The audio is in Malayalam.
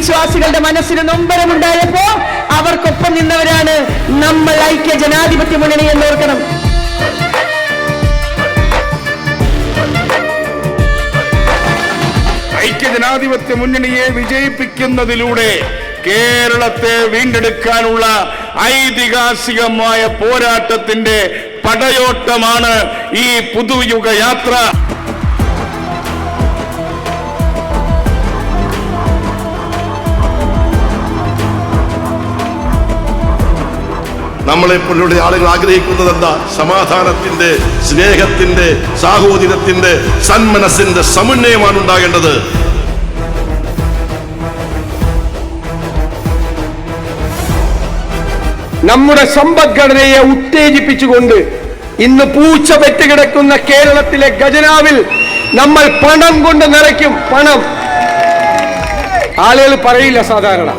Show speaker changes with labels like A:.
A: വിശ്വാസികളുടെ മനസ്സിന് നൊമ്പരമുണ്ടായപ്പോ അവർക്കൊപ്പം നിന്നവരാണ് നമ്മൾ ഐക്യ ജനാധിപത്യ മുന്നണി എന്നോർക്കണം.
B: ഐക്യജനാധിപത്യ മുന്നണിയെ വിജയിപ്പിക്കുന്നതിലൂടെ കേരളത്തെ വീണ്ടെടുക്കാനുള്ള ഐതിഹാസികമായ പോരാട്ടത്തിന്റെ പടയോട്ടമാണ് ഈ പുതുയുഗ യാത്ര.
C: നമ്മളെപ്പോലുള്ള ആളുകൾ ആഗ്രഹിക്കുന്നത് എന്താ? സമാധാനത്തിന്റെ, സ്നേഹത്തിന്റെ, സാഹോദര്യത്തിന്റെ, സന്മനസ്സിന്റെ സമന്വയമാണ് ഉണ്ടാകേണ്ടത്.
D: നമ്മുടെ സമ്പദ്ഘടനയെ ഉത്തേജിപ്പിച്ചുകൊണ്ട് ഇന്ന് പൂച്ച പെറ്റുകിടക്കുന്ന കേരളത്തിലെ ഖജനാവിൽ നമ്മൾ പണം കൊണ്ട് നിറയ്ക്കും. പണം ആളുകൾ പറയില്ല സാധാരണ.